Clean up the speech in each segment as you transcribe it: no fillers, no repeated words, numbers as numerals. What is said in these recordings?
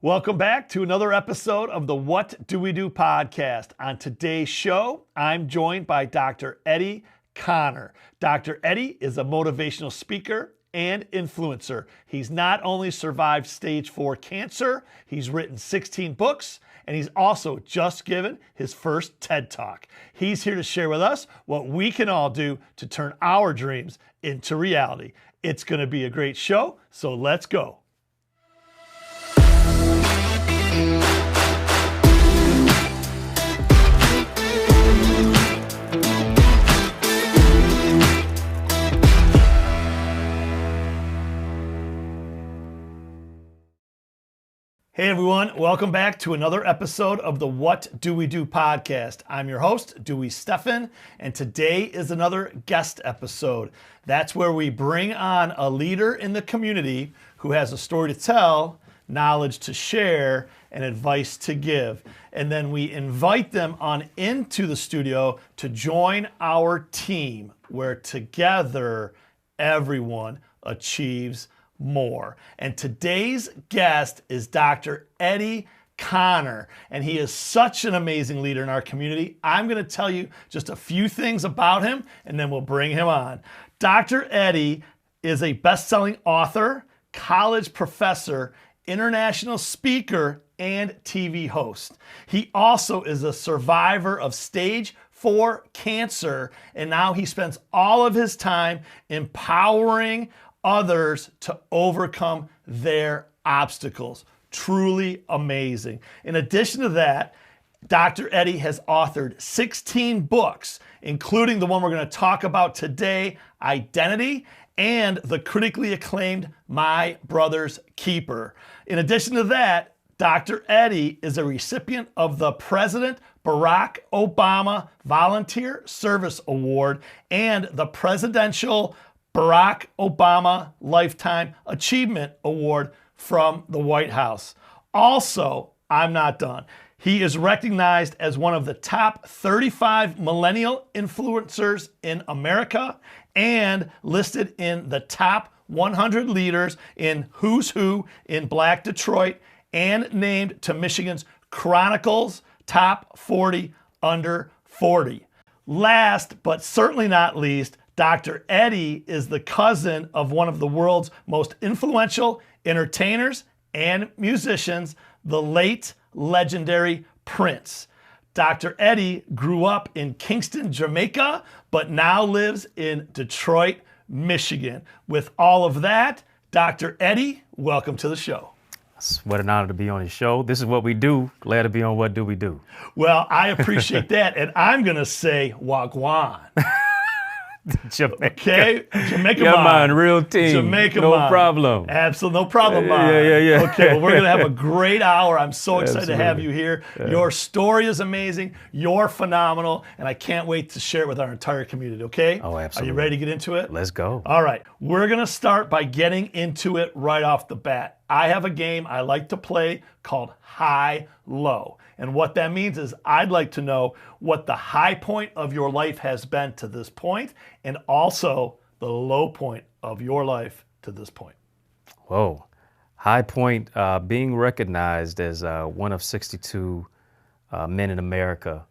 Welcome back to another episode of the What Do We Do podcast. On today's show, I'm joined by Dr. Eddie Connor. Dr. Eddie is a motivational speaker and influencer. He's not only survived stage 4 cancer, he's written 16 books, and he's also just given his first TED Talk. He's here to share with us what we can all do to turn our dreams into reality. It's going to be a great show, so let's go. Hey everyone, welcome back to another episode of the What Do We Do podcast. I'm your host, Dewey Steffen, and today is another guest episode. That's where we bring on a leader in the community who has a story to tell, knowledge to share, and advice to give. And then we invite them on into the studio to join our team, where together everyone achieves more. And today's guest is Dr. Eddie Connor, and he is such an amazing leader in our community. I'm going to tell you just a few things about him, and then we'll bring him on. Dr. Eddie is a best-selling author, college professor, international speaker, and TV host. He also is a survivor of stage 4 cancer, and now he spends all of his time empowering others to overcome their obstacles. Truly amazing. In addition to that, Dr. Eddie has authored 16 books, including the one we're going to talk about today, Identity, and the critically acclaimed My Brother's Keeper. In addition to that, Dr. Eddie is a recipient of the President Barack Obama Volunteer Service Award and the Presidential Barack Obama Lifetime Achievement Award from the White House. Also, I'm not done. He is recognized as one of the top 35 millennial influencers in America and listed in the top 100 leaders in Who's Who in Black Detroit and named to Michigan's Chronicles Top 40 Under 40. Last, but certainly not least, Dr. Eddie is the cousin of one of the world's most influential entertainers and musicians, the late legendary Prince. Dr. Eddie grew up in Kingston, Jamaica, but now lives in Detroit, Michigan. With all of that, Dr. Eddie, welcome to the show. What an honor to be on your show. This is what we do. Glad to be on What Do We Do. Well, I appreciate that, and I'm going to say Wagwan. Jamaica. Okay, Jamaica yeah, man, real team. Jamaica no man. problem. Absolutely, no problem, Yeah. Okay, well, we're gonna have a great hour. I'm so excited Absolutely. to have you here. Yeah. Your story is amazing. You're phenomenal, and I can't wait to share it with our entire community. Okay? Oh, absolutely. Are you ready to get into it? Let's go. All right, we're gonna start by getting into it right off the bat. I have a game I like to play called High Low. And what that means is I'd like to know what the high point of your life has been to this point, and also the low point of your life to this point. Whoa. High point, being recognized as one of 62 men in America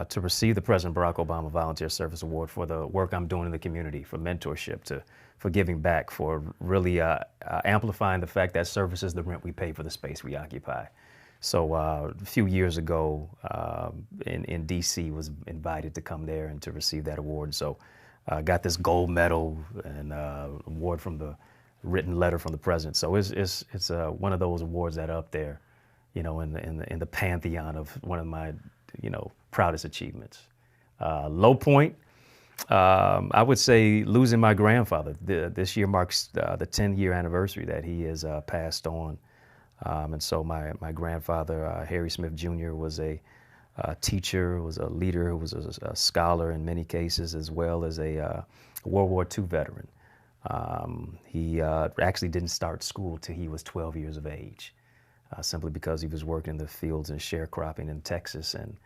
to receive the President Barack Obama Volunteer Service Award for the work I'm doing in the community, for mentorship, for giving back, for really amplifying the fact that service is the rent we pay for the space we occupy. So a few years ago in DC, was invited to come there and to receive that award. So I got this gold medal and award from the written letter from the president. So it's one of those awards that are up there, you know, in the pantheon of one of my, you know, proudest achievements. Low point, I would say losing my grandfather. This year marks the 10-year anniversary that he has passed on. And so my grandfather, Harry Smith Jr., was a teacher, was a leader, was a scholar in many cases, as well as a World War II veteran. He actually didn't start school till he was 12 years of age, simply because he was working in the fields and sharecropping in Texas, and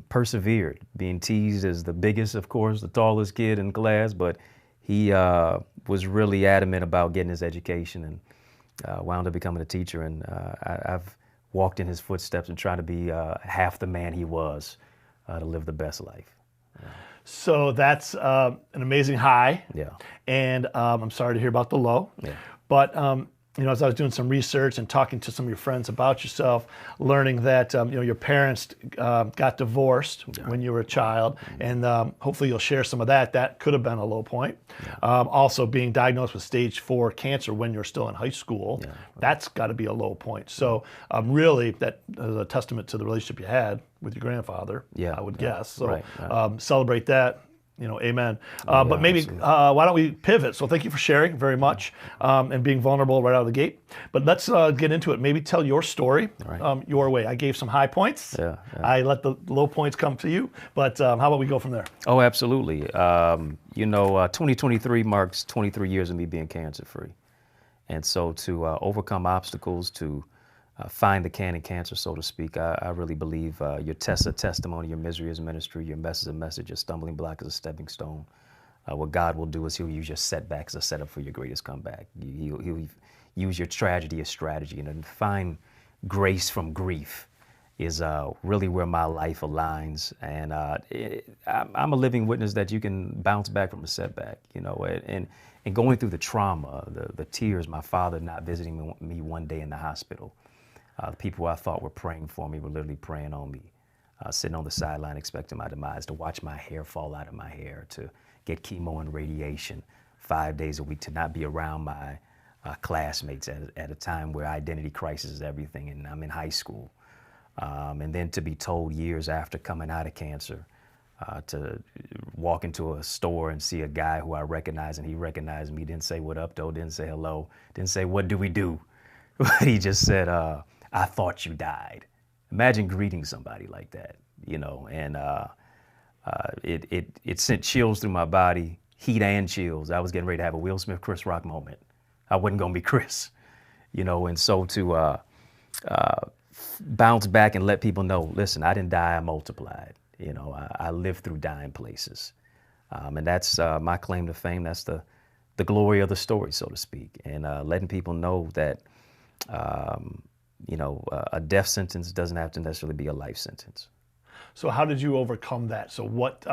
persevered, being teased as the biggest, of course, the tallest kid in class, but he was really adamant about getting his education wound up becoming a teacher, and I've walked in his footsteps and tried to be half the man he was to live the best life. So that's an amazing high. Yeah. And I'm sorry to hear about the low. Yeah. But as I was doing some research and talking to some of your friends about yourself, learning that your parents got divorced when you were a child, and hopefully you'll share some of that. That could have been a low point. Also, being diagnosed with stage 4 cancer when you're still in high school, that's got to be a low point. So really, that is a testament to the relationship you had with your grandfather. I would guess. So celebrate that. Amen. But maybe why don't we pivot? So thank you for sharing very much and being vulnerable right out of the gate. But let's get into it. Maybe tell your story your way. I gave some high points. I let the low points come to you. But how about we go from there? Oh, absolutely. 2023 marks 23 years of me being cancer free. And so to overcome obstacles, to find the can in cancer, so to speak. I really believe your test is a testimony, your misery is ministry, your mess is a message, your stumbling block is a stepping stone. What God will do is he'll use your setback as a setup for your greatest comeback. He'll use your tragedy as strategy. And to find grace from grief is really where my life aligns. And I'm a living witness that you can bounce back from a setback, and going through the trauma, the tears, my father not visiting me one day in the hospital. The people I thought were praying for me were literally praying on me, sitting on the sideline expecting my demise, to watch my hair fall out of my hair, to get chemo and radiation 5 days a week, to not be around my classmates at a time where identity crisis is everything, and I'm in high school. And then to be told years after coming out of cancer, to walk into a store and see a guy who I recognize and he recognized me, didn't say what up though, didn't say hello, didn't say what do we do. He just said, I thought you died. Imagine greeting somebody like that, and it sent chills through my body, heat and chills. I was getting ready to have a Will Smith, Chris Rock moment. I wasn't gonna be Chris, and so to bounce back and let people know, listen, I didn't die, I multiplied. I lived through dying places. And that's my claim to fame. That's the glory of the story, so to speak. And letting people know that a death sentence doesn't have to necessarily be a life sentence. So how did you overcome that? So what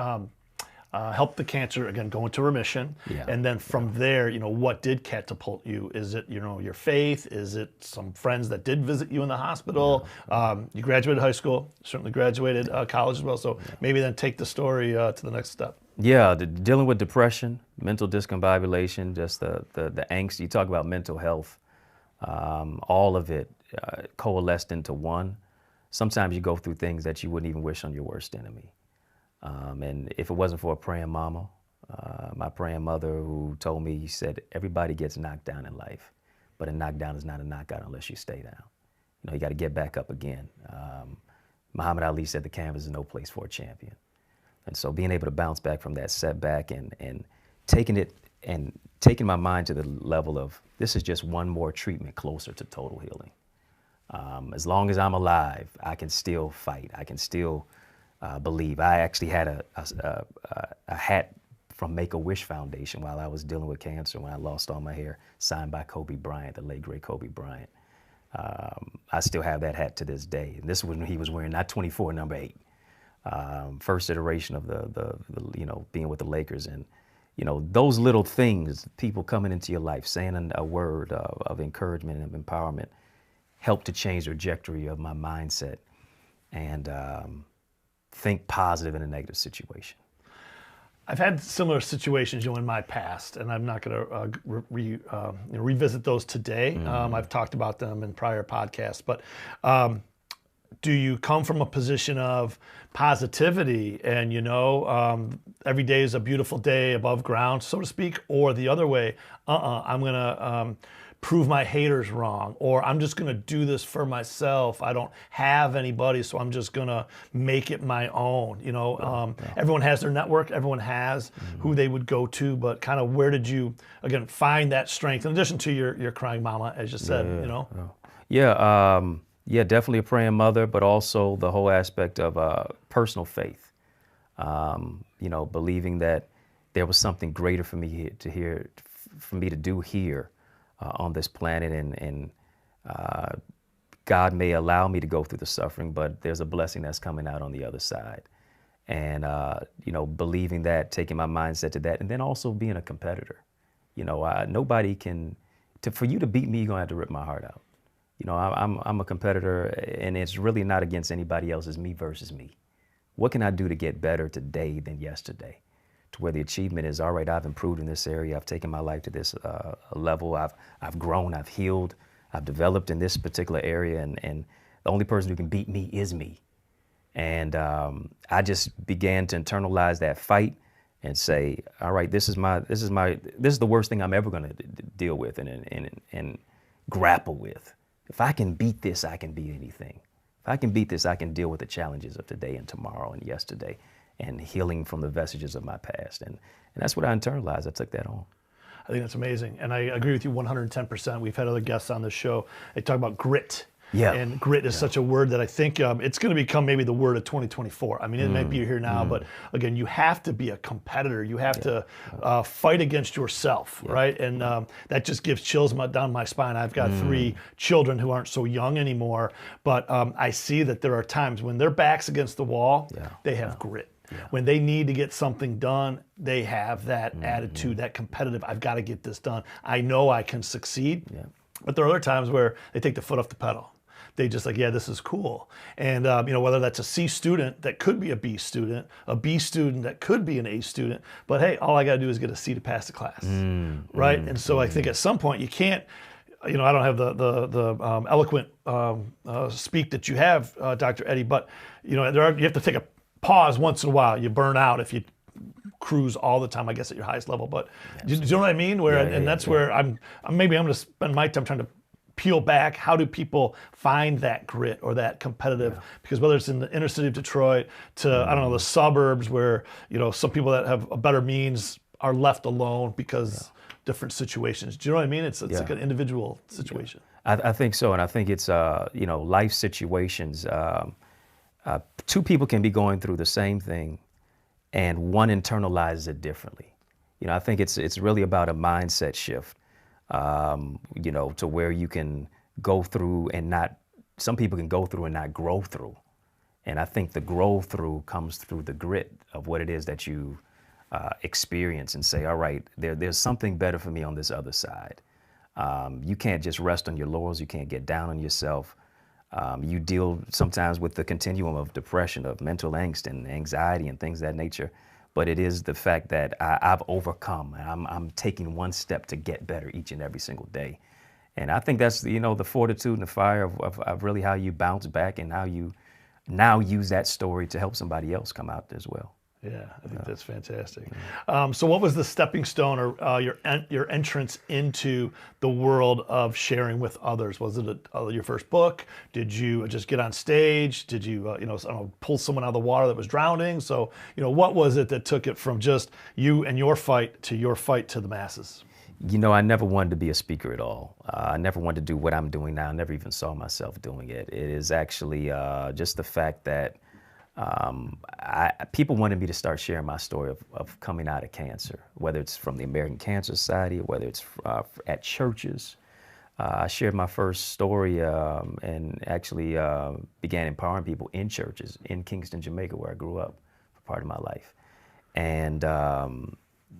helped the cancer, again, go into remission? And then from there, what did catapult you? Is it, your faith? Is it some friends that did visit you in the hospital? You graduated high school, certainly graduated college as well. So maybe then take the story to the next step. Dealing with depression, mental discombobulation, just the angst. You talk about mental health. All of it coalesced into one. Sometimes you go through things that you wouldn't even wish on your worst enemy. And if it wasn't for a praying mama, my praying mother who told me, he said, everybody gets knocked down in life, but a knockdown is not a knockout unless you stay down. You got to get back up again. Muhammad Ali said the canvas is no place for a champion. And so being able to bounce back from that setback and taking my mind to the level of, this is just one more treatment closer to total healing. As long as I'm alive, I can still fight. I can still believe. I actually had a hat from Make-A-Wish Foundation while I was dealing with cancer when I lost all my hair, signed by Kobe Bryant, the late great Kobe Bryant. I still have that hat to this day. And this was when he was wearing not 24, number 8. First iteration of the being with the Lakers. And those little things, people coming into your life, saying a word of encouragement and empowerment, helped to change the trajectory of my mindset and think positive in a negative situation. I've had similar situations, in my past, and I'm not going to revisit those today. I've talked about them in prior podcasts, but do you come from a position of positivity and, every day is a beautiful day above ground, so to speak, or the other way, I'm going to prove my haters wrong, or I'm just going to do this for myself. I don't have anybody, so I'm just going to make it my own. Everyone has their network. Everyone has who they would go to, but kind of where did you, again, find that strength in addition to your crying mama, as you said, definitely a praying mother, but also the whole aspect of personal faith. Believing that there was something greater for me to do here on this planet, and God may allow me to go through the suffering, but there's a blessing that's coming out on the other side. And, believing that, taking my mindset to that, and then also being a competitor. Nobody can, for you to beat me, you're gonna have to rip my heart out. I'm a competitor, and it's really not against anybody else. It's me versus me. What can I do to get better today than yesterday? To where the achievement is, all right, I've improved in this area. I've taken my life to this level. I've grown, I've healed, I've developed in this particular area, and the only person who can beat me is me. And I just began to internalize that fight and say, all right, this is the worst thing I'm ever going to deal with and grapple with. If I can beat this, I can beat anything. If I can beat this, I can deal with the challenges of today and tomorrow and yesterday, and healing from the vestiges of my past. And that's what I internalized. I took that on. I think that's amazing. And I agree with you 110%. We've had other guests on this show. They talk about grit. Yeah. And grit is such a word that I think it's going to become maybe the word of 2024. I mean, it might be here now, but again, you have to be a competitor. You have to fight against yourself, right? And that just gives chills down my spine. I've got 3 children who aren't so young anymore, but I see that there are times when their back's against the wall, they have grit. Yeah. When they need to get something done, they have that attitude, that competitive, I've got to get this done. I know I can succeed. Yeah. But there are other times where they take the foot off the pedal. They just like, yeah, this is cool. And whether that's a C student that could be a B student that could be an A student, but hey, all I got to do is get a C to pass the class, right? And so I think at some point you can't, I don't have the eloquent speak that you have, Dr. Eddie, but you have to take a pause once in a while. You burn out if you cruise all the time, I guess, at your highest level. But do you know what I mean? Where I'm going to spend my time trying to peel back. How do people find that grit or that competitive? Because whether it's in the inner city of Detroit to the suburbs, where some people that have a better means are left alone because different situations. Do you know what I mean? It's like an individual situation. I think so, and I think it's life situations. 2 people can be going through the same thing, and one internalizes it differently. I think it's really about a mindset shift, to where you can go through and not, some people can go through and not grow through. And I think the grow through comes through the grit of what it is that you experience and say, all right, there's something better for me on this other side. You can't just rest on your laurels. You can't get down on yourself. You deal sometimes with the continuum of depression, of mental angst and anxiety and things of that nature. But it is the fact that I've overcome, and I'm taking one step to get better each and every single day. And I think that's, the fortitude and the fire of really how you bounce back and how you now use that story to help somebody else come out as well. Yeah, I think that's fantastic. So what was the stepping stone or your entrance into the world of sharing with others? Was it your first book? Did you just get on stage? Did you, pull someone out of the water that was drowning? So, what was it that took it from just you and your fight to the masses? I never wanted to be a speaker at all. I never wanted to do what I'm doing now. I never even saw myself doing it. It is actually just the fact that people wanted me to start sharing my story of coming out of cancer, whether it's from the American Cancer Society, whether it's at churches. I shared my first story and actually began empowering people in churches in Kingston, Jamaica, where I grew up for part of my life. And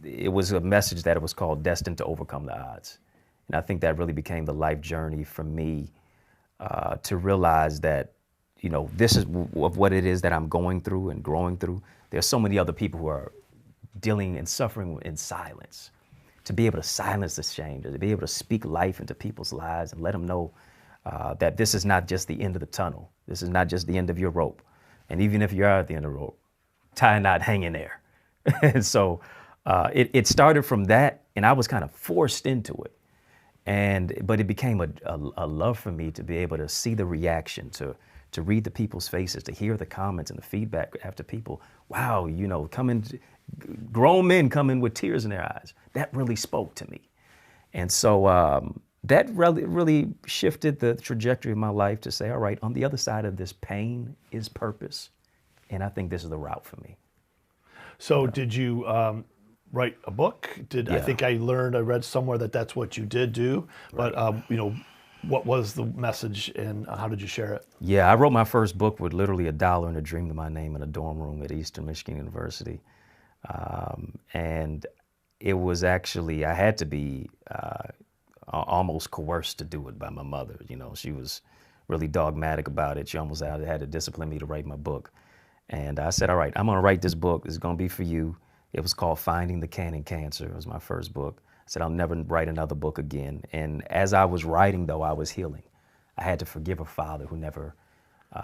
it was a message that it was called Destined to Overcome the Odds. And I think that really became the life journey for me to realize that this is what it is that I'm going through and growing through. There's so many other people who are dealing and suffering in silence. To be able to silence the shame, to be able to speak life into people's lives and let them know that this is not just the end of the tunnel. This is not just the end of your rope. And even if you are at the end of the rope, tie a knot, hang in there. And so it started from that, and I was kind of forced into it. But it became a love for me to be able to see the reaction, to read the people's faces, to hear the comments and the feedback after people, wow, grown men come in with tears in their eyes. That really spoke to me. And so that really shifted the trajectory of my life to say, all right, on the other side of this pain is purpose. And I think this is the route for me. So did you, write a book? I Yeah. think I read somewhere that that's what you did do. But what was the message and how did you share it? Yeah, I wrote my first book with literally $1 and a dream to my name in a dorm room at Eastern Michigan University. And it was actually, I had to be almost coerced to do it by my mother. She was really dogmatic about it. She almost had to discipline me to write my book. And I said, all right, I'm going to write this book. It's going to be for you. It was called Finding the Canon Cancer. It was my first book. I said, I'll never write another book again. And as I was writing, though, I was healing. I had to forgive a father who never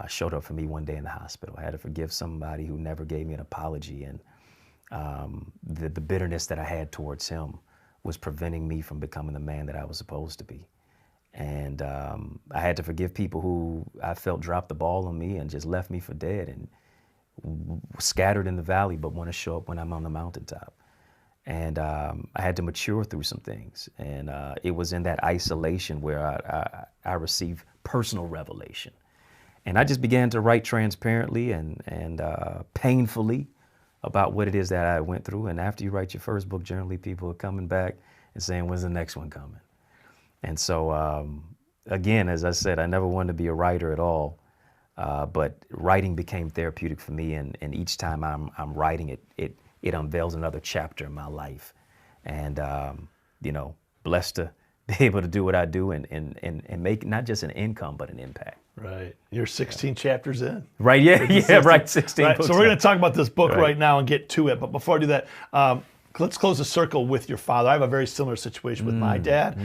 showed up for me one day in the hospital. I had to forgive somebody who never gave me an apology. And the bitterness that I had towards him was preventing me from becoming the man that I was supposed to be. And I had to forgive people who I felt dropped the ball on me and just left me for dead and scattered in the valley, but want to show up when I'm on the mountaintop. And I had to mature through some things. And it was in that isolation where I received personal revelation. And I just began to write transparently and painfully about what it is that I went through. And after you write your first book, generally people are coming back and saying, when's the next one coming? And so, again, as I said, I never wanted to be a writer at all. But writing became therapeutic for me. And each time I'm writing it unveils another chapter in my life. And, blessed to be able to do what I do and make not just an income, but an impact. Right. You're 16 chapters in. Right, yeah, right, 16 right. books. So we're going to talk about this book Right. right now and get to it. But before I do that, let's close the circle with your father. I have a very similar situation with my dad.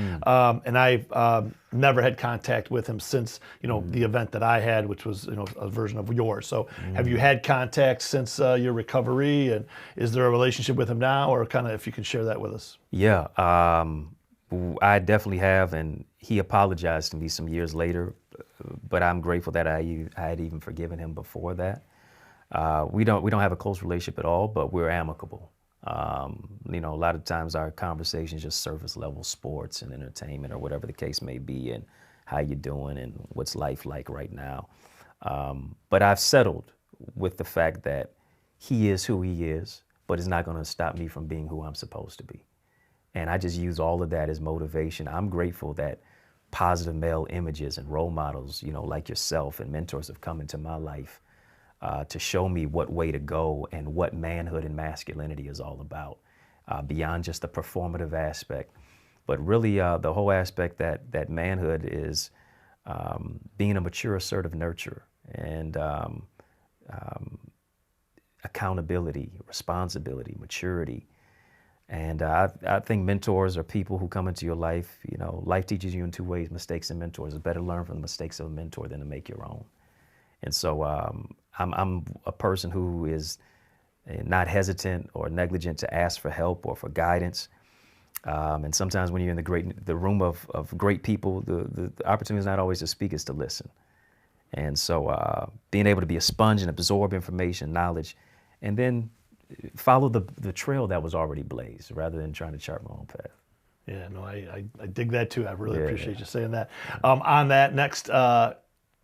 And I've never had contact with him since, the event that I had, which was, a version of yours. So have you had contact since your recovery? And is there a relationship with him now? Or kind of if you can share that with us? Yeah, I definitely have. And he apologized to me some years later. But I'm grateful that I had even forgiven him before that. We don't have a close relationship at all, but we're amicable. A lot of times our conversations just surface level sports and entertainment or whatever the case may be, and how you doing and what's life like right now. But I've settled with the fact that he is who he is, but it's not going to stop me from being who I'm supposed to be. And I just use all of that as motivation. I'm grateful that positive male images and role models, like yourself and mentors have come into my life to show me what way to go and what manhood and masculinity is all about, beyond just the performative aspect, but really the whole aspect that manhood is being a mature, assertive nurturer and accountability, responsibility, maturity. And I think mentors are people who come into your life. Life teaches you in two ways, mistakes and mentors. It's better to learn from the mistakes of a mentor than to make your own. And so I'm a person who is not hesitant or negligent to ask for help or for guidance. And sometimes when you're in the room of great people, the opportunity is not always to speak, it's to listen. And so being able to be a sponge and absorb information, knowledge, and then follow the trail that was already blazed rather than trying to chart my own path. Yeah, no, I dig that too. I really appreciate you saying that. On that next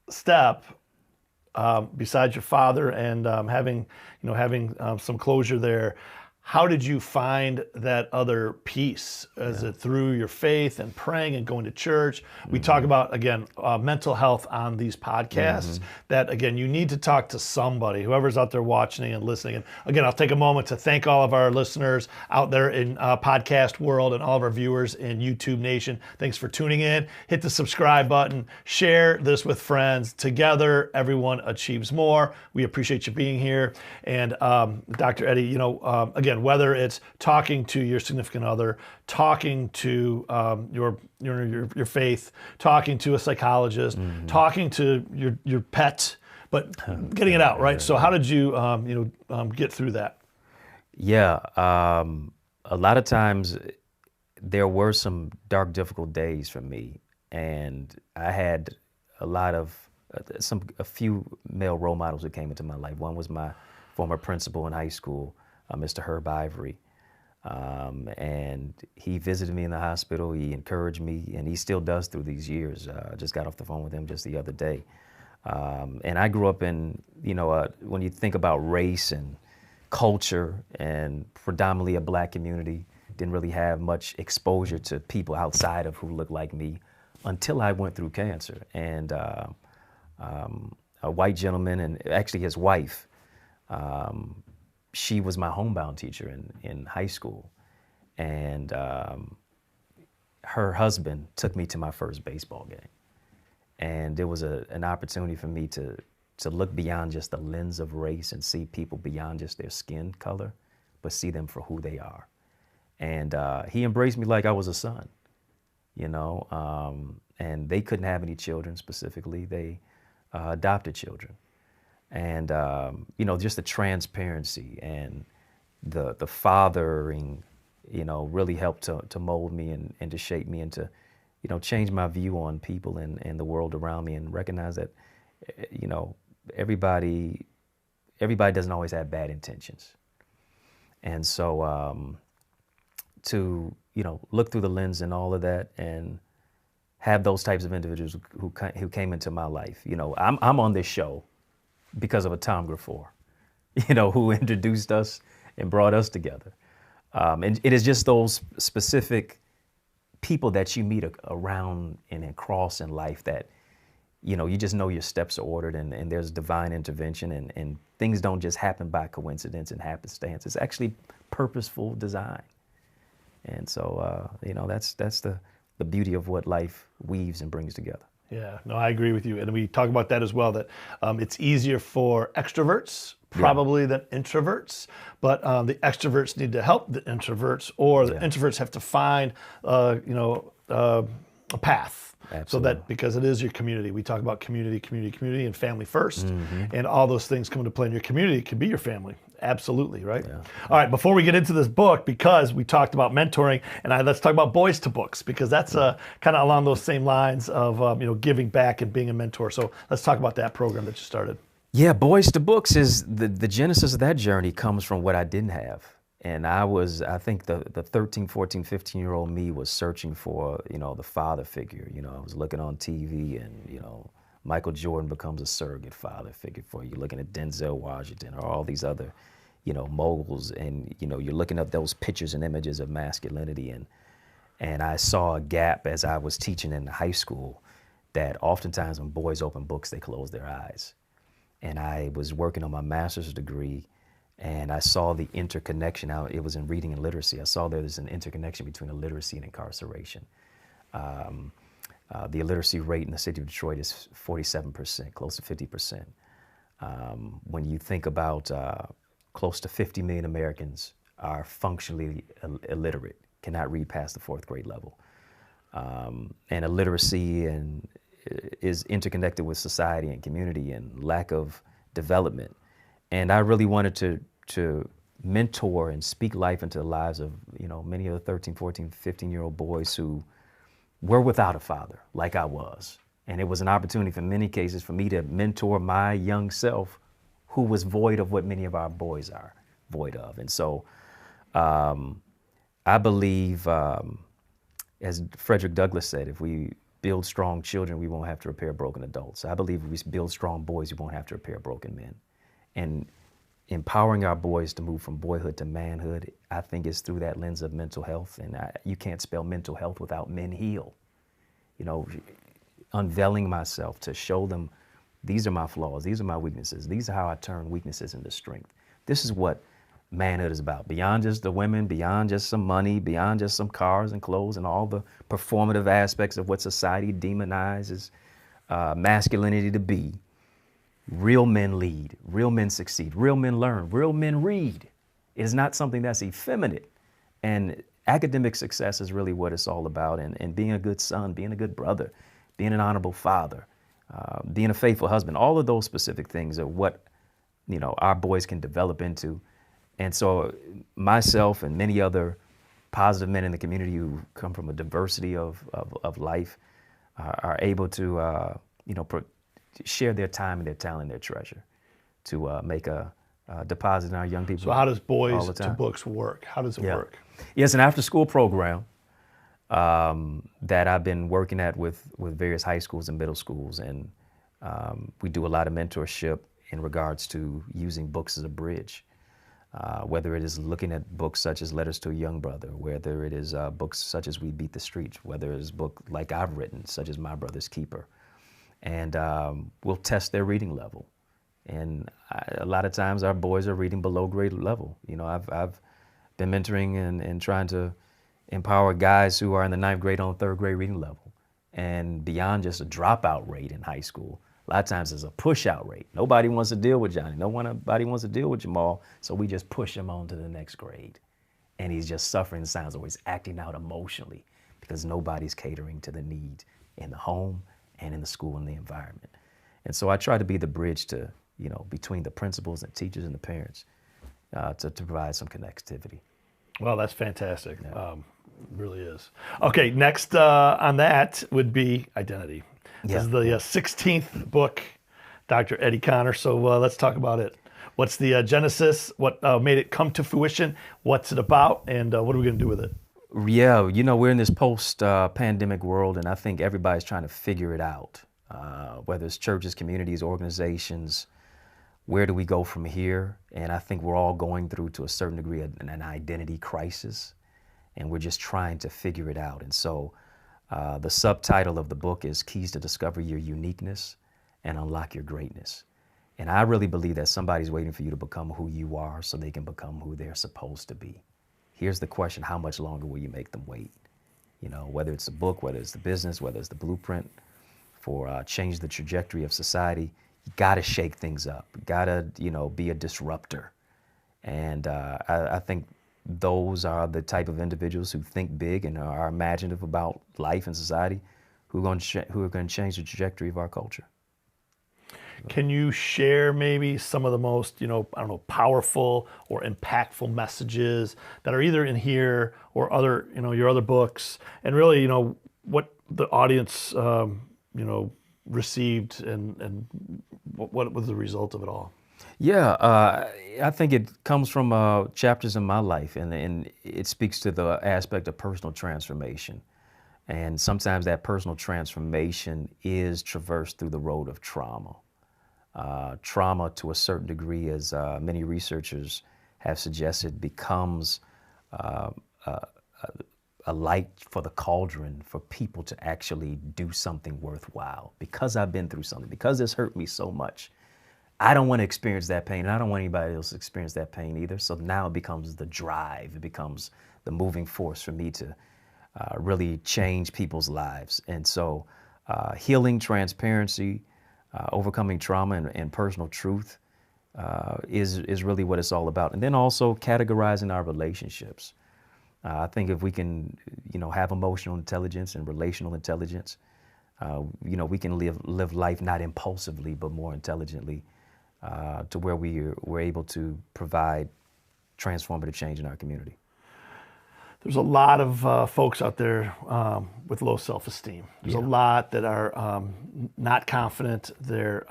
step, besides your father and having some closure there, how did you find that other piece? Is it through your faith and praying and going to church? We talk about, again, mental health on these podcasts, that, again, you need to talk to somebody, whoever's out there watching and listening. And again, I'll take a moment to thank all of our listeners out there in podcast world and all of our viewers in YouTube Nation. Thanks for tuning in. Hit the subscribe button. Share this with friends. Together, everyone achieves more. We appreciate you being here. And Dr. Eddie, again, whether it's talking to your significant other, talking to your faith, talking to a psychologist, talking to your pet, but getting it out, right? So how did you get through that? Yeah, a lot of times there were some dark, difficult days for me, and I had a few male role models that came into my life. One was my former principal in high school, Mr. Herb Ivory. And he visited me in the hospital. He encouraged me, and he still does through these years. I just got off the phone with him just the other day. And I grew up in, when you think about race and culture and predominantly a black community. Didn't really have much exposure to people outside of who looked like me until I went through cancer. And a white gentleman, and actually his wife, she was my homebound teacher in high school. And her husband took me to my first baseball game. And there was an opportunity for me to look beyond just the lens of race and see people beyond just their skin color, but see them for who they are. And he embraced me like I was a son, you know, and they couldn't have any children specifically. They adopted children. And, you know, just the transparency and the fathering, you know, really helped to mold me and to shape me and to, you know, change my view on people and the world around me, and recognize that, you know, everybody doesn't always have bad intentions. And so to, you know, look through the lens and all of that and have those types of individuals who came into my life. You know, I'm on this show because of a Tom Graffour, you know, who introduced us and brought us together. And it is just those specific people that you meet around and across in life that, you know, you just know your steps are ordered and there's divine intervention and things don't just happen by coincidence and happenstance. It's actually purposeful design. And so, you know, that's the beauty of what life weaves and brings together. Yeah, no, I agree with you. And we talk about that as well, that it's easier for extroverts probably than introverts, but the extroverts need to help the introverts, or the introverts have to find, you know, a path. Absolutely. So that, because it is your community. We talk about community, and family first. And all those things come into play in your community. It can be your family. Absolutely, right? Yeah. All right, before we get into this book, because we talked about mentoring, and let's talk about Boys to Books, because that's kind of along those same lines of you know, giving back and being a mentor. So let's talk about that program that you started. Yeah, Boys to Books is the genesis of that journey comes from what I didn't have. And I think the 13, 14, 15-year-old me was searching for, you know, the father figure. You know, I was looking on TV and, you know, Michael Jordan becomes a surrogate father figure for you. Looking at Denzel Washington or all these other, you know, moguls, and, you know, you're looking up those pictures and images of masculinity. And I saw a gap as I was teaching in high school, that oftentimes when boys open books, they close their eyes. And I was working on my master's degree, and I saw the interconnection. It was in reading and literacy. I saw there's an interconnection between illiteracy and incarceration. The illiteracy rate in the city of Detroit is 47%, close to 50%. When you think about close to 50 million Americans are functionally illiterate, cannot read past the 4th grade level. And illiteracy is interconnected with society and community and lack of development. And I really wanted to mentor and speak life into the lives of, you know, many of the 13, 14, 15-year-old boys who were without a father, like I was. And it was an opportunity for many cases for me to mentor my young self, who was void of what many of our boys are void of. And so I believe, as Frederick Douglass said, if we build strong children, we won't have to repair broken adults. I believe if we build strong boys, we won't have to repair broken men. And empowering our boys to move from boyhood to manhood, I think, is through that lens of mental health. And you can't spell mental health without men heal. You know, unveiling myself to show them, these are my flaws, these are my weaknesses, these are how I turn weaknesses into strength. This is what manhood is about. Beyond just the women, beyond just some money, beyond just some cars and clothes and all the performative aspects of what society demonizes masculinity to be. Real men lead, real men succeed, real men learn, real men read. It is not something that's effeminate. And academic success is really what it's all about. And being a good son, being a good brother, being an honorable father, being a faithful husband, all of those specific things are what, you know, our boys can develop into. And so myself and many other positive men in the community who come from a diversity of life are able to, you know, share their time and their talent and their treasure to make a deposit in our young people. So how does Boys to Books work? How does it work? Yes, an after-school program that I've been working at with various high schools and middle schools. And we do a lot of mentorship in regards to using books as a bridge. whether it is looking at books such as Letters to a Young Brother, whether it is books such as We Beat the Streets, whether it is a book like I've written, such as My Brother's Keeper. And we'll test their reading level. And a lot of times our boys are reading below grade level. You know, I've been mentoring and trying to empower guys who are in the 9th grade on 3rd grade reading level. And beyond just a dropout rate in high school, a lot of times there's a push-out rate. Nobody wants to deal with Johnny. Nobody wants to deal with Jamal, so we just push him on to the next grade. And he's just suffering in silence, or he's acting out emotionally because nobody's catering to the need in the home and in the school and the environment. And so I try to be the bridge to, you know, between the principals and teachers and the parents to provide some connectivity. Well, that's fantastic. Yeah. Really is. Okay, next on that would be identity. This is the 16th book, Dr. Eddie Connor. So let's talk about it. What's the genesis? What made it come to fruition? What's it about? And what are we going to do with it? Yeah, you know, we're in this post-pandemic world, and I think everybody's trying to figure it out, whether it's churches, communities, organizations. Where do we go from here? And I think we're all going through, to a certain degree, an identity crisis, and we're just trying to figure it out. And so the subtitle of the book is Keys to Discover Your Uniqueness and Unlock Your Greatness. And I really believe that somebody's waiting for you to become who you are so they can become who they're supposed to be. Here's the question: how much longer will you make them wait? You know, whether it's a book, whether it's the business, whether it's the blueprint for change the trajectory of society, you got to shake things up. You got to, you know, be a disruptor. And I think those are the type of individuals who think big and are imaginative about life and society, who are going to change the trajectory of our culture. Can you share maybe some of the most, you know, I don't know, powerful or impactful messages that are either in here or other, you know, your other books, and really, you know, what the audience, you know, received and what was the result of it all? Yeah, I think it comes from chapters in my life, and it speaks to the aspect of personal transformation. And sometimes that personal transformation is traversed through the road of trauma. Trauma, to a certain degree, as many researchers have suggested, becomes a light for the cauldron for people to actually do something worthwhile. Because I've been through something, because this hurt me so much, I don't want to experience that pain, and I don't want anybody else to experience that pain either. So now it becomes the drive, it becomes the moving force for me to really change people's lives. And so healing, transparency, overcoming trauma and personal truth is really what it's all about. And then also categorizing our relationships. I think if we can, you know, have emotional intelligence and relational intelligence, you know, we can live life not impulsively, but more intelligently, to where we're able to provide transformative change in our community. There's a lot of folks out there with low self-esteem. There's a lot that are not confident. They're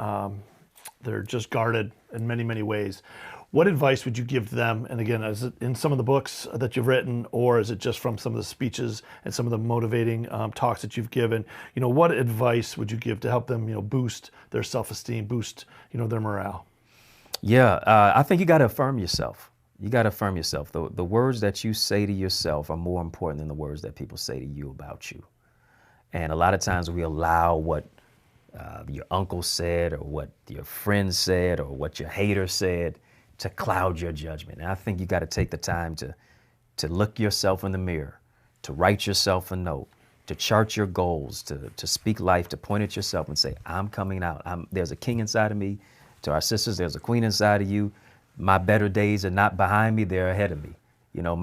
just guarded in many, many ways. What advice would you give them? And again, is it in some of the books that you've written, or is it just from some of the speeches and some of the motivating talks that you've given? You know, what advice would you give to help them, you know, boost their self-esteem, boost, you know, their morale? Yeah, I think you got to affirm yourself. You got to affirm yourself. The words that you say to yourself are more important than the words that people say to you about you. And a lot of times we allow what your uncle said, or what your friend said, or what your hater said to cloud your judgment. And I think you got to take the time to look yourself in the mirror, to write yourself a note, to chart your goals, to speak life, to point at yourself and say, I'm coming out. There's a king inside of me. To our sisters, there's a queen inside of you. My better days are not behind me, they're ahead of me. You know,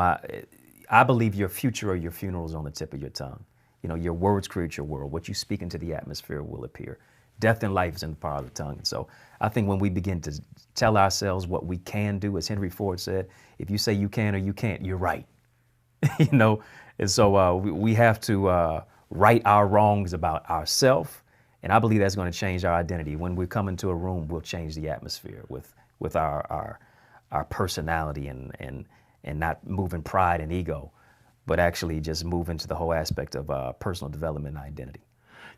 I believe your future or your funeral is on the tip of your tongue. You know, your words create your world. What you speak into the atmosphere will appear. Death and life is in the power of the tongue. And so I think when we begin to tell ourselves what we can do, as Henry Ford said, if you say you can or you can't, you're right. You know, and so we have to right our wrongs about ourselves. And I believe that's going to change our identity. When we come into a room, we'll change the atmosphere with our personality and not moving pride and ego, but actually just move into the whole aspect of personal development and identity.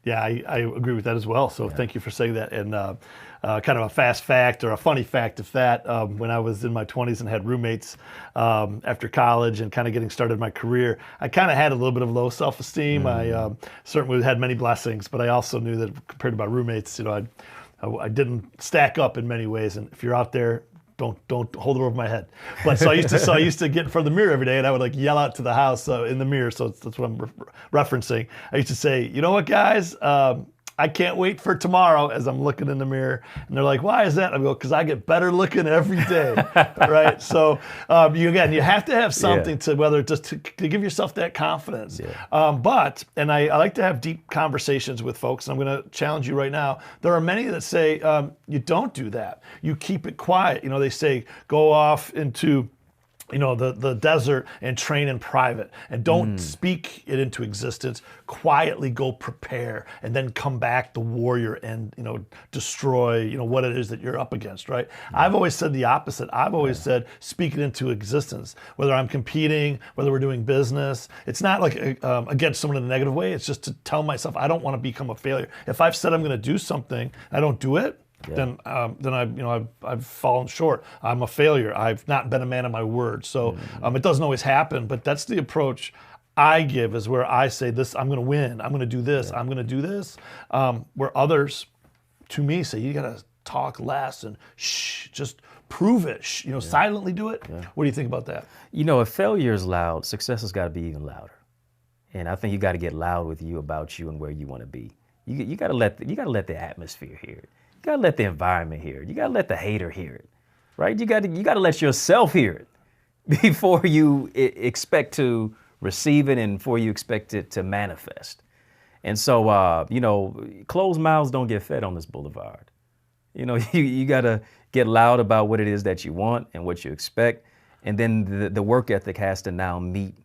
Yeah, I agree with that as well. So thank you for saying that. And kind of a fast fact or a funny fact of that, when I was in my 20s and had roommates after college and kind of getting started my career, I kind of had a little bit of low self-esteem. I certainly had many blessings, but I also knew that compared to my roommates, I didn't stack up in many ways. And if you're out there, don't hold it over my head. But so I used to get in front of the mirror every day, and I would like yell out to the house in the mirror. So that's what I'm referencing. I used to say, you know what, guys, I can't wait for tomorrow, as I'm looking in the mirror. And they're like, why is that? I go, because I get better looking every day, right? So you have to have something to, whether just to give yourself that confidence. But I like to have deep conversations with folks, and I'm going to challenge you right now. There are many that say you don't do that. You keep it quiet. They say go off into the desert and train in private, and don't speak it into existence. Quietly go prepare, and then come back the warrior and destroy what it is that you're up against, right? I've always said the opposite. I've always said speak it into existence. Whether I'm competing, whether we're doing business, it's not like against someone in a negative way. It's just to tell myself I don't want to become a failure. If I've said I'm going to do something, I don't do it. Then I've fallen short. I'm a failure. I've not been a man of my word. So it doesn't always happen, but that's the approach I give, is where I say this, I'm going to win. I'm going to do this. I'm going to do this. Where others, to me, say you got to talk less and just prove it. Silently do it. What do you think about that? If failure is loud, success has got to be even louder. And I think you got to get loud with you about you and where you want to be. You got to let the atmosphere hear it. You gotta let the environment hear it. You gotta let the hater hear it, right? You gotta let yourself hear it before you expect to receive it and before you expect it to manifest. And so, closed mouths don't get fed on this boulevard. You gotta get loud about what it is that you want and what you expect, and then the work ethic has to now meet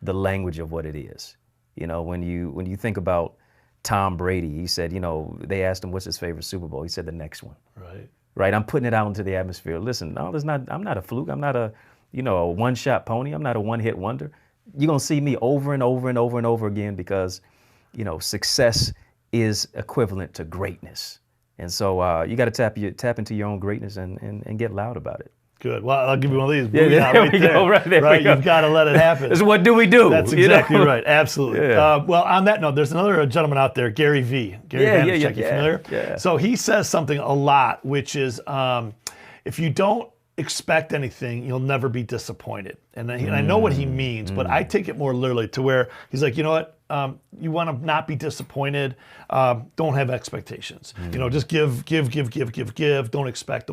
the language of what it is. When you think about Tom Brady, he said, they asked him what's his favorite Super Bowl. He said the next one. Right. I'm putting it out into the atmosphere. Listen, no, I'm not a fluke. I'm not a one-shot pony. I'm not a one-hit wonder. You're going to see me over and over and over and over again, because, success is equivalent to greatness. And so you got to tap into your own greatness and get loud about it. Good. Well, I'll give you one of these. There we go. Right there. Right? You've got to let it happen. It's what do we do? That's exactly right. Absolutely. Well, on that note, there's another gentleman out there, Gary Vaynerchuk. You familiar? Yeah. So he says something a lot, which is, if you don't expect anything, you'll never be disappointed. And I know what he means, but I take it more literally, to where he's like, you know what? You want to not be disappointed. Don't have expectations. Just give. Don't expect.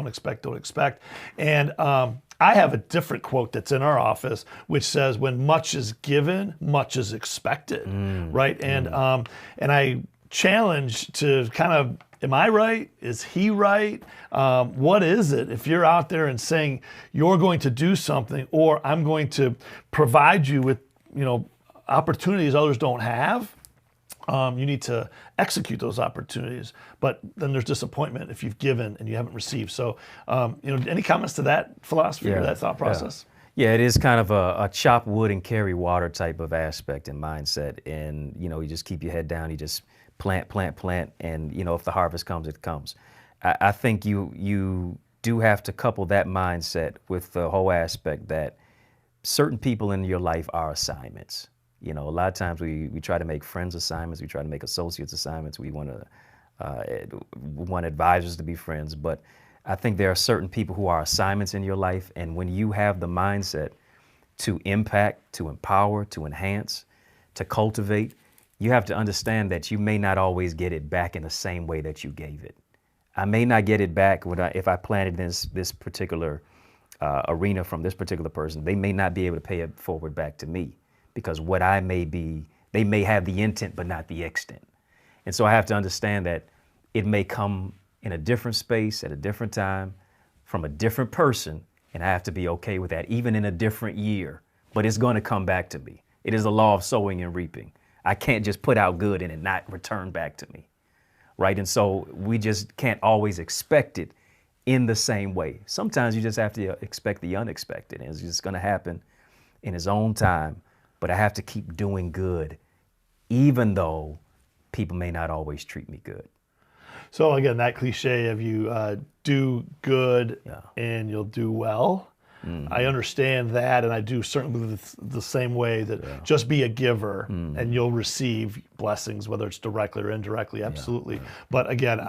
And I have a different quote that's in our office, which says, "When much is given, much is expected." Right? And I challenge to kind of, am I right? Is he right? What is it? If you're out there and saying you're going to do something, or I'm going to provide you with, opportunities others don't have, you need to execute those opportunities. But then there's disappointment if you've given and you haven't received. So, any comments to that philosophy or that thought process? Yeah, it is kind of a chop wood and carry water type of aspect and mindset. And, you just keep your head down. You just plant. And, if the harvest comes, it comes. I think you do have to couple that mindset with the whole aspect that certain people in your life are assignments. A lot of times we try to make friends assignments. We try to make associates assignments. We want advisors to be friends. But I think there are certain people who are assignments in your life. And when you have the mindset to impact, to empower, to enhance, to cultivate, you have to understand that you may not always get it back in the same way that you gave it. I may not get it back if I planted this particular arena from this particular person. They may not be able to pay it forward back to me, because what I may be, they may have the intent but not the extent. And so I have to understand that it may come in a different space at a different time from a different person, and I have to be okay with that, even in a different year. But it's going to come back to me. It is a law of sowing and reaping. I can't just put out good and it not return back to me, right? And so we just can't always expect it in the same way. Sometimes you just have to expect the unexpected, and it's just going to happen in his own time. But I have to keep doing good, even though people may not always treat me good. So again, that cliche of you do good Yeah. and you'll do well. I understand that, and I do certainly the same way that just be a giver and you'll receive blessings, whether it's directly or indirectly, absolutely. But again,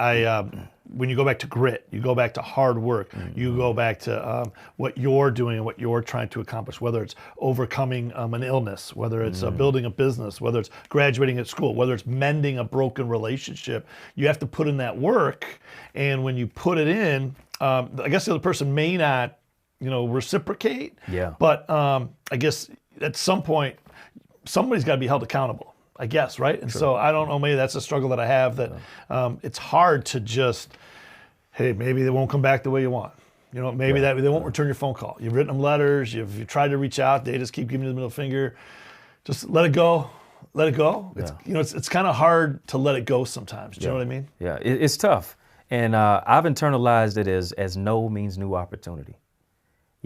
when you go back to grit, you go back to hard work, you go back to what you're doing and what you're trying to accomplish, whether it's overcoming an illness, whether it's building a business, whether it's graduating at school, whether it's mending a broken relationship, you have to put in that work. And when you put it in, I guess the other person may not reciprocate. Yeah. But I guess at some point, somebody's got to be held accountable, I guess, right? And so I don't know, maybe that's a struggle that I have, that it's hard to just, hey, maybe they won't come back the way you want. Maybe that they won't return your phone call. You've written them letters, you've tried to reach out, they just keep giving you the middle finger. Just let it go. Let it go. Yeah. It's kind of hard to let it go sometimes. Do you know what I mean? Yeah, it's tough. And I've internalized it as no means new opportunity.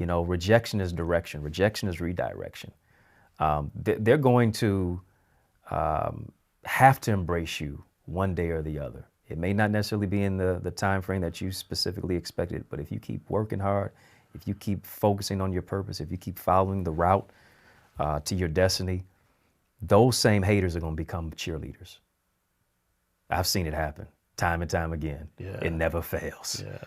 Rejection is direction. Rejection is redirection. They're going to have to embrace you one day or the other. It may not necessarily be in the time frame that you specifically expected, but if you keep working hard, if you keep focusing on your purpose, if you keep following the route to your destiny, those same haters are going to become cheerleaders. I've seen it happen time and time again. Yeah. It never fails. Yeah.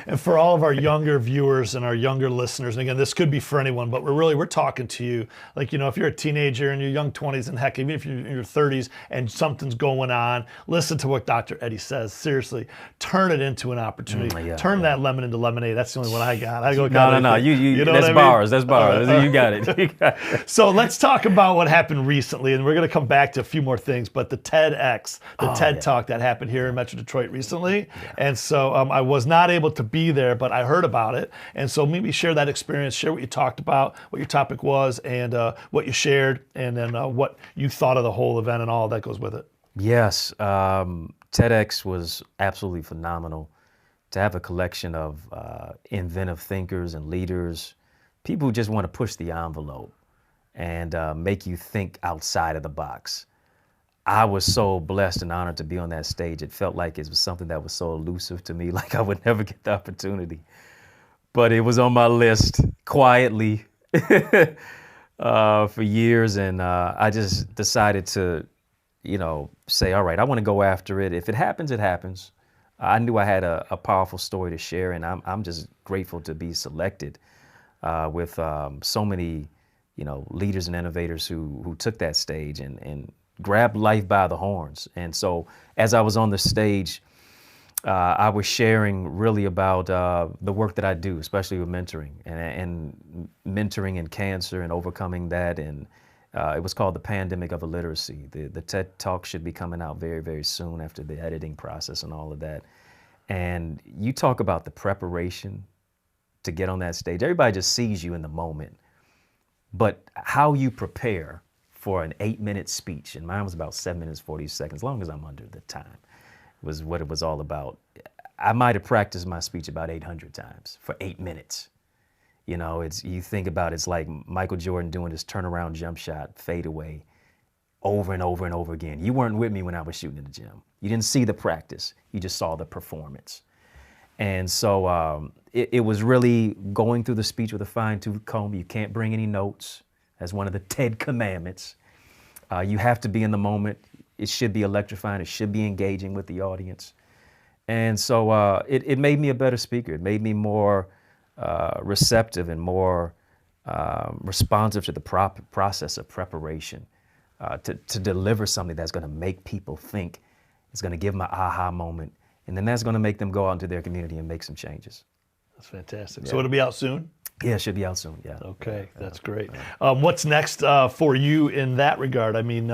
And for all of our younger viewers and our younger listeners, and again, this could be for anyone, but we're talking to you. Like, if you're a teenager in your young 20s, and heck, even if you're in your 30s and something's going on, listen to what Dr. Eddie says. Seriously, turn it into an opportunity. Turn that lemon into lemonade. That's the only one I got. I go. No. You know that's bars. That's bars. You got it. So let's talk about what happened recently, and we're going to come back to a few more things. But the TEDx, TED Talk that happened here in Metro Detroit recently, and so I was not able to be there, but I heard about it, and so maybe share that experience, share what you talked about, what your topic was, and what you shared, and then what you thought of the whole event and all that goes with it. Yes, TEDx was absolutely phenomenal. To have a collection of inventive thinkers and leaders, people who just want to push the envelope and make you think outside of the box. I was so blessed and honored to be on that stage. It felt like it was something that was so elusive to me, like I would never get the opportunity. But it was on my list quietly for years, and I just decided to, say, all right, I want to go after it. If it happens, it happens. I knew I had a powerful story to share, and I'm just grateful to be selected with so many, leaders and innovators who took that stage and grabbed life by the horns. And so as I was on the stage, I was sharing really about the work that I do, especially with mentoring and mentoring in cancer and overcoming that. And it was called The Pandemic of Illiteracy. The TED Talk should be coming out very, very soon after the editing process and all of that. And you talk about the preparation to get on that stage. Everybody just sees you in the moment. But how you prepare for an 8-minute speech, and mine was about 7 minutes, 40 seconds, as long as I'm under the time, was what it was all about. I might have practiced my speech about 800 times for 8 minutes. You think about it's like Michael Jordan doing this turnaround jump shot, fade away, over and over and over again. You weren't with me when I was shooting in the gym. You didn't see the practice. You just saw the performance. And so it was really going through the speech with a fine-tooth comb. You can't bring any notes. That's one of the TED commandments. You have to be in the moment. It should be electrifying. It should be engaging with the audience. And so it made me a better speaker. It made me more receptive and more responsive to the process of preparation to deliver something that's going to make people think. It's going to give them an aha moment. And then that's going to make them go out into their community and make some changes. That's fantastic. Yeah. So it'll be out soon? Yeah, it should be out soon, yeah. Okay, that's great. What's next for you in that regard? I mean,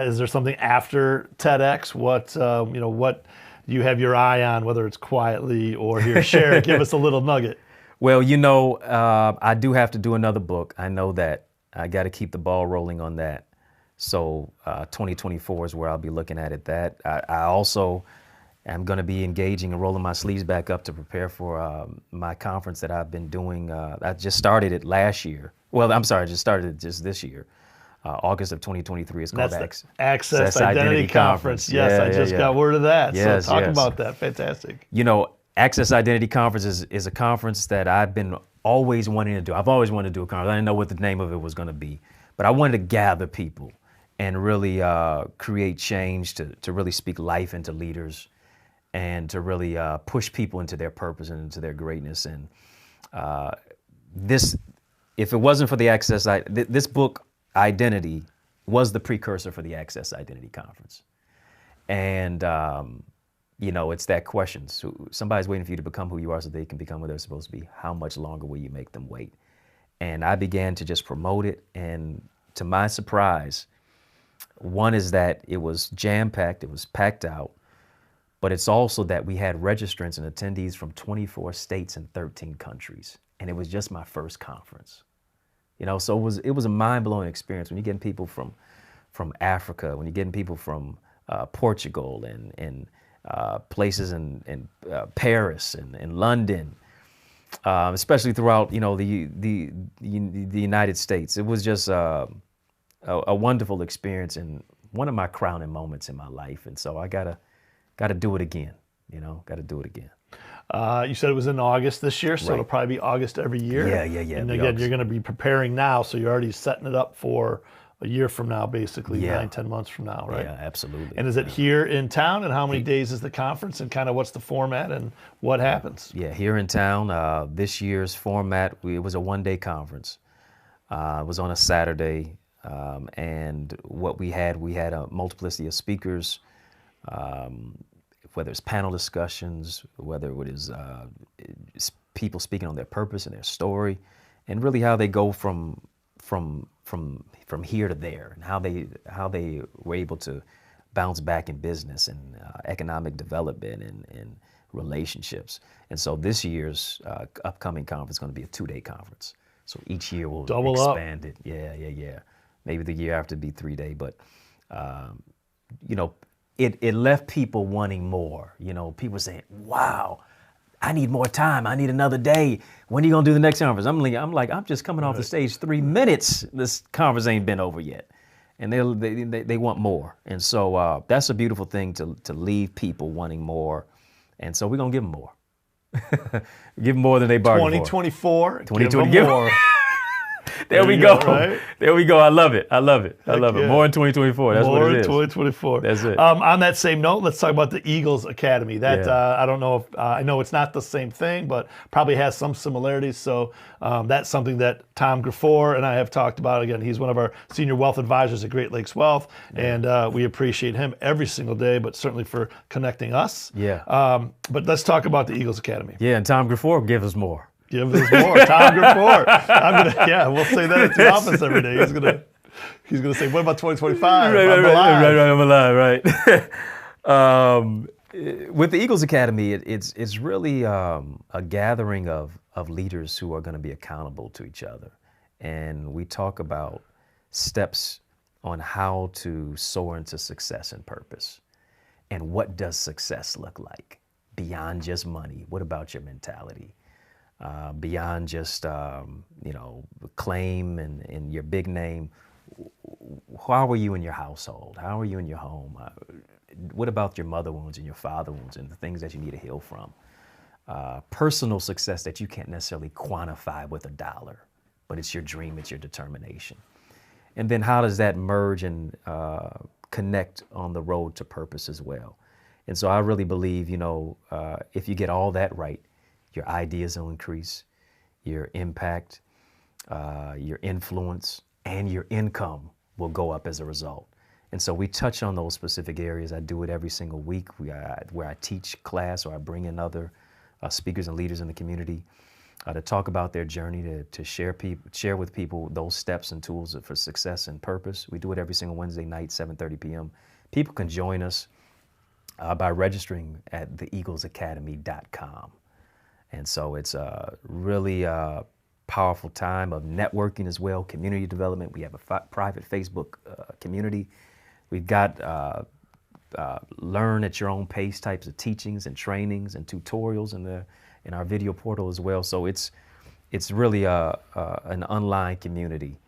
is there something after TEDx? What you have your eye on, whether it's quietly or here, share, give us a little nugget. Well, I do have to do another book. I know that. I got to keep the ball rolling on that. So 2024 is where I'll be looking at it. I also am going to be engaging and rolling my sleeves back up to prepare for my conference that I've been doing. I just started it last year. Well, I'm sorry, I just started it just this year. August of 2023. It's And called that's the Access Identity Identity Conference. Yes, Yeah, I just yeah. got word of that. Yes, so talk yes. about that. Fantastic. You know, Access Identity Conference is a conference that I've been always wanting to do. I've always wanted to do a conference. I didn't know what the name of it was going to be, but I wanted to gather people and really create change, to really speak life into leaders and to really push people into their purpose and into their greatness. And this, if it wasn't for the this book, Identity, was the precursor for the Access Identity Conference. And, you know, it's that question. So somebody's waiting for you to become who you are so they can become what they're supposed to be. How much longer will you make them wait? And I began to just promote it. And to my surprise, one is that it was jam-packed, it was packed out, but it's also that we had registrants and attendees from 24 states and 13 countries. And it was just my first conference. You know, so it was a mind-blowing experience when you're getting people from Africa, when you're getting people from Portugal and places in Paris and London, especially throughout, you know, the United States. It was just a wonderful experience and one of my crowning moments in my life. And so I gotta do it again. You know, gotta do it again. You said it was in August this year, so Right. it'll probably be August every year. Yeah. And the again, August. you're going to be preparing now, so you're already setting it up for a year from now, basically, Yeah. 9-10 months from now, right? Yeah, absolutely. And is it here in town, and how many days is the conference, and kind of what's the format and what happens? Yeah, here in town. This year's format, it was a one-day conference. It was on a Saturday, and what we had a multiplicity of speakers, whether it's panel discussions, whether it is people speaking on their purpose and their story, and really how they go from here to there, and how they were able to bounce back in business and economic development and relationships. And so this year's upcoming conference is going to be a 2-day conference. So each year we'll Double up. expand it. Yeah. Maybe the year after be 3-day, but you know, it left people wanting more. You know, people saying, "Wow, I need more time. I need another day. When are you gonna do the next conference?" I'm like, I'm just coming off the stage 3 minutes. This conference ain't been over yet, and they want more. And so that's a beautiful thing to leave people wanting more. And so we're gonna give them more. Give them more than they bargained for. 2024, 2020, give them more. There we you go. right? There we go. I love it. I love it. yeah. More in 2024. That's More what it in is. 2024. That's it. On that same note, let's talk about the Eagles Academy. That Yeah. I don't know if I know it's not the same thing, but probably has some similarities. So that's something that Tom Graffor and I have talked about. Again, he's one of our senior wealth advisors at Great Lakes Wealth, and we appreciate him every single day, but certainly for connecting us. Yeah. But let's talk about the Eagles Academy. Yeah, and Tom Graffor give us more. Give us more, Tom Graffor. We'll say that at the office every day. He's gonna say, "What about 2025? I'm alive." Right. With the Eagles Academy, it's really a gathering of leaders who are going to be accountable to each other, and we talk about steps on how to soar into success and purpose, and what does success look like beyond just money. What about your mentality? Beyond just claim and your big name. How are you in your household? How are you in your home? What about your mother wounds and your father wounds and the things that you need to heal from? Personal success that you can't necessarily quantify with a dollar, but it's your dream, it's your determination. And then how does that merge and connect on the road to purpose as well? And so I really believe, if you get all that right, your ideas will increase, your impact, your influence, and your income will go up as a result. And so we touch on those specific areas. I do it every single week where I teach class or I bring in other speakers and leaders in the community to talk about their journey, to share with people those steps and tools for success and purpose. We do it every single Wednesday night, 7:30 p.m. People can join us by registering at theeaglesacademy.com. And so it's a really powerful time of networking as well, community development. We have a private Facebook community. We've got learn at your own pace types of teachings and trainings and tutorials in our video portal as well. So it's really an online community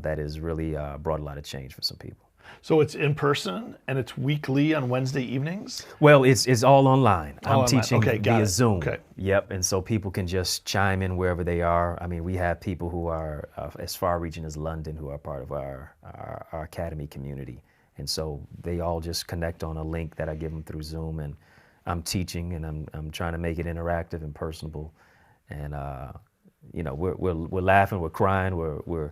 that has really brought a lot of change for some people. So it's in person and it's weekly on Wednesday evenings? Well, it's all online. All I'm online. teaching Okay, got via it. Zoom. Okay. Yep, and so people can just chime in wherever they are. I mean, we have people who are as far-reaching as London who are part of our academy community. And so they all just connect on a link that I give them through Zoom, and I'm teaching, and I'm trying to make it interactive and personable. And you know, we're laughing, we're crying, we're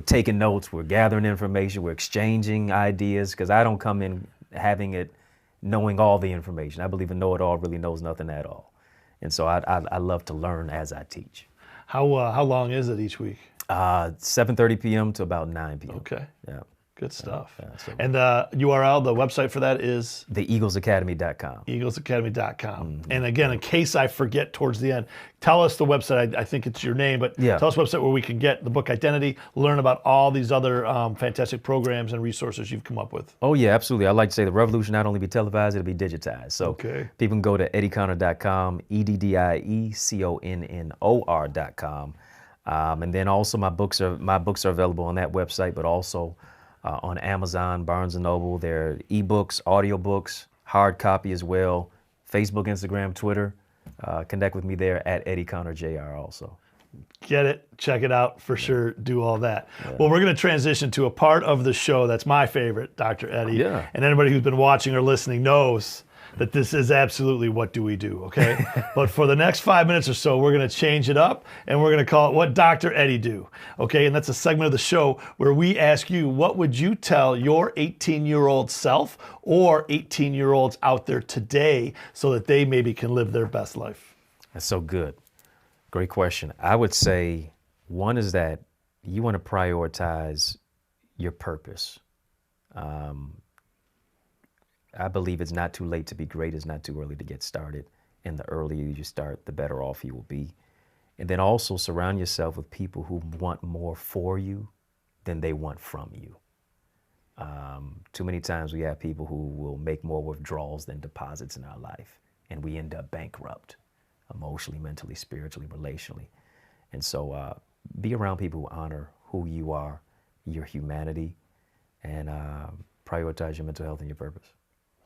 taking notes, we're gathering information, we're exchanging ideas, because I don't come in having it knowing all the information. I believe a know-it-all really knows nothing at all. And so I love to learn as I teach. How long is it each week? 7:30 p.m. to about 9 p.m. Okay. Yeah. Good stuff. So And the URL, the website for that is? TheEaglesAcademy.com. EaglesAcademy.com. And again, in case I forget towards the end, tell us the website. I think it's your name, but Yeah. tell us the website where we can get the book Identity, learn about all these other fantastic programs and resources you've come up with. Oh, yeah, absolutely. I like to say the revolution not only be televised, it'll be digitized. So Okay. people can go to EddieConnor.com, EddieConnor.com. And then also my books are available on that website, but also on Amazon, Barnes & Noble. They're ebooks, audiobooks, hard copy as well. Facebook, Instagram, Twitter. Connect with me there at EddieConnorJr also. Get it, check it out for sure, do all that. Well, we're going to transition to a part of the show that's my favorite, Dr. Eddie. Yeah. And anybody who's been watching or listening knows that this is absolutely What Do We Do, okay? But for the next 5 minutes or so, we're going to change it up, and we're going to call it What Dr. Eddie Do, okay? And that's a segment of the show where we ask you, what would you tell your 18-year-old self or 18-year-olds out there today so that they maybe can live their best life? That's so good. Great question. I would say one is that you want to prioritize your purpose. I believe it's not too late to be great. It's not too early to get started. And the earlier you start, the better off you will be. And then also surround yourself with people who want more for you than they want from you. Too many times we have people who will make more withdrawals than deposits in our life, and we end up bankrupt emotionally, mentally, spiritually, relationally. And so be around people who honor who you are, your humanity, and prioritize your mental health and your purpose.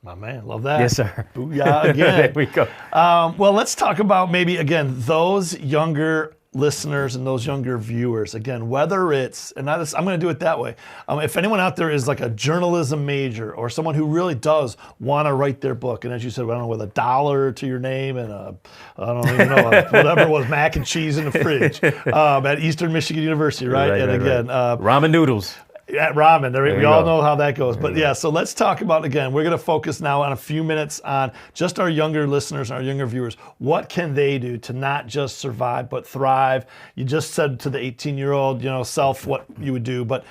My man, love that. Yes, sir. Booyah again. There we go. Well, let's talk about maybe, again, those younger listeners and those younger viewers. Again, whether it's, and I'm going to do it that way. If anyone out there is like a journalism major or someone who really does want to write their book, and as you said, I don't know, with $1 to your name and I don't even know, whatever it was, mac and cheese in the fridge at Eastern Michigan University, right? Right, and right, again, ramen noodles. At ramen, we you all go. know how that goes. But yeah, so let's talk about, again, we're going to focus now on a few minutes on just our younger listeners, our younger viewers. What can they do to not just survive, but thrive? You just said to the 18-year-old, self what you would do. But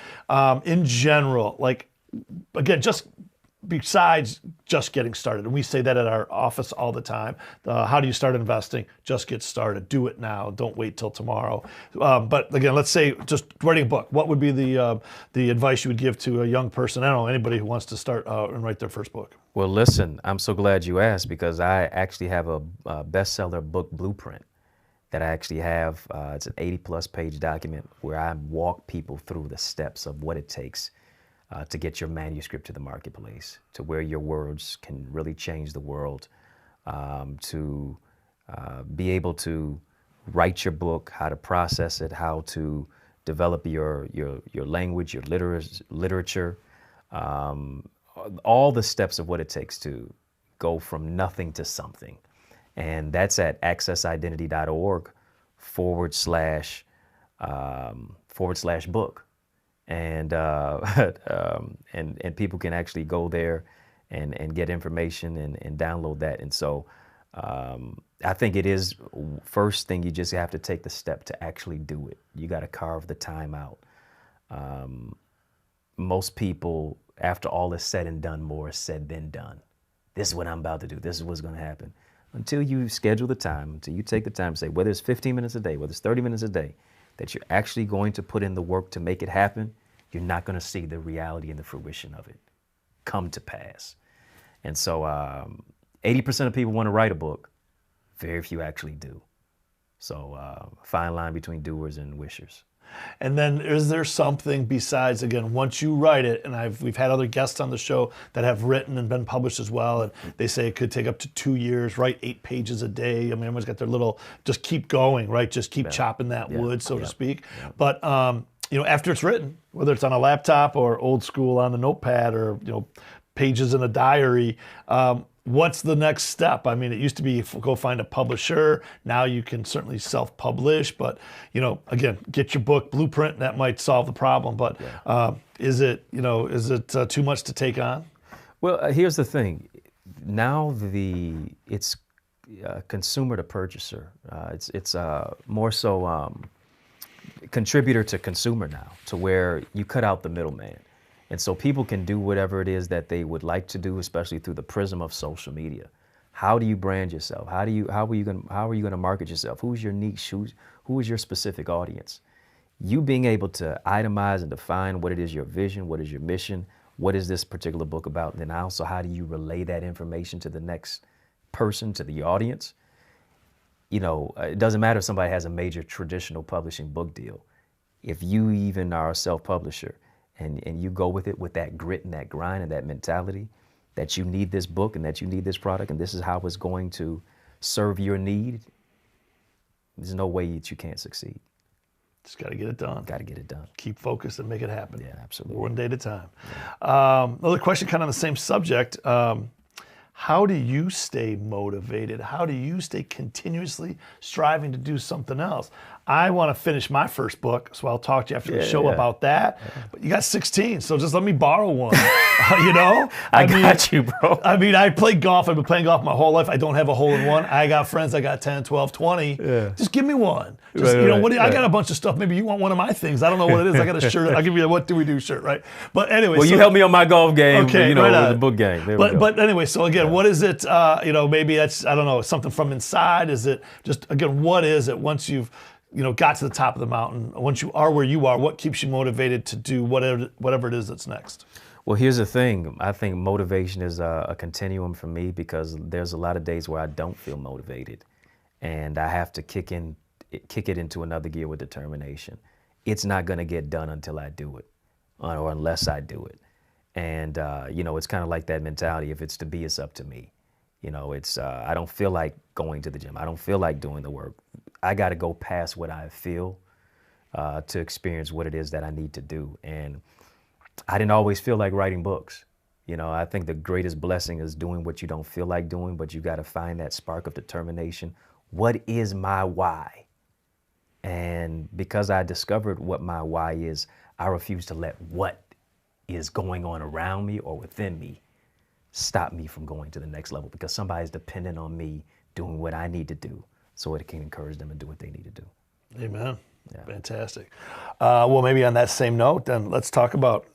in general, like, again, just besides just getting started, and we say that at our office all the time, how do you start investing? Just get started. Do it now. Don't wait till tomorrow. But again, let's say just writing a book. What would be the advice you would give to a young person? I don't know, anybody who wants to start and write their first book. Well, listen, I'm so glad you asked, because I actually have a bestseller book blueprint that I actually have. It's an 80-plus page document where I walk people through the steps of what it takes to get your manuscript to the marketplace, to where your words can really change the world, to be able to write your book, how to process it, how to develop your language, your literature, all the steps of what it takes to go from nothing to something. And that's at accessidentity.org/book. And people can actually go there and get information and download that. And so I think it is, first thing, you just have to take the step to actually do it. You got to carve the time out. Most people, after all is said and done, more is said than done. This is what I'm about to do. This is what's going to happen. Until you schedule the time, until you take the time to say, whether it's 15 minutes a day, whether it's 30 minutes a day, that you're actually going to put in the work to make it happen, you're not going to see the reality and the fruition of it come to pass. And so 80% of people want to write a book. Very few actually do. So fine line between doers and wishers. And then is there something besides, again, once you write it, and we've had other guests on the show that have written and been published as well, and they say it could take up to 2 years, write 8 pages a day. I mean, everyone's got their little, just keep going, right? Just keep chopping that wood, so to speak. Yeah. But, after it's written, whether it's on a laptop or old school on a notepad or, pages in a diary, what's the next step? I mean, it used to be go find a publisher. Now you can certainly self-publish, but again, get your book blueprint. That might solve the problem. But is it too much to take on? Well, here's the thing. Now it's consumer to purchaser. It's more so contributor to consumer now, to where you cut out the middleman. And so people can do whatever it is that they would like to do, especially through the prism of social media. How do you brand yourself? How are you going to market yourself? Who's your niche? Who is your specific audience? You being able to itemize and define what it is your vision, what is your mission, what is this particular book about, and then also how do you relay that information to the next person, to the audience? It doesn't matter if somebody has a major traditional publishing book deal. If you even are a self-publisher, and you go with it with that grit and that grind and that mentality that you need this book and that you need this product and this is how it's going to serve your need, there's no way that you can't succeed. Just got to get it done. Got to get it done. Keep focused and make it happen. Yeah, absolutely. One day at a time. Yeah. Another question kind of on the same subject. How do you stay motivated? How do you stay continuously striving to do something else? I want to finish my first book, so I'll talk to you after the show about that. But you got 16, so just let me borrow one. I got you, bro. I mean, I play golf. I've been playing golf my whole life. I don't have a hole-in-one. I got friends. I got 10, 12, 20. Yeah. Just give me one. Just, I got a bunch of stuff. Maybe you want one of my things. I don't know what it is. I got a shirt. I'll give you a What Do We Do shirt, right? But anyway. Well, you help me on my golf game, with the book game. But anyway, so again, what is it, maybe that's, I don't know, something from inside? Is it just, again, what is it once you've got to the top of the mountain, once you are where you are, what keeps you motivated to do whatever it is that's next? Well, here's the thing. I think motivation is a continuum for me because there's a lot of days where I don't feel motivated and I have to kick it into another gear with determination. It's not going to get done until I do it or unless I do it. And, it's kind of like that mentality. If it's to be, it's up to me. I don't feel like going to the gym. I don't feel like doing the work. I got to go past what I feel to experience what it is that I need to do. And I didn't always feel like writing books. I think the greatest blessing is doing what you don't feel like doing, but you got to find that spark of determination. What is my why? And because I discovered what my why is, I refuse to let what is going on around me or within me stop me from going to the next level because somebody's dependent on me doing what I need to do so it can encourage them to do what they need to do. Amen. Yeah. Fantastic. Well, maybe on that same note, then let's talk about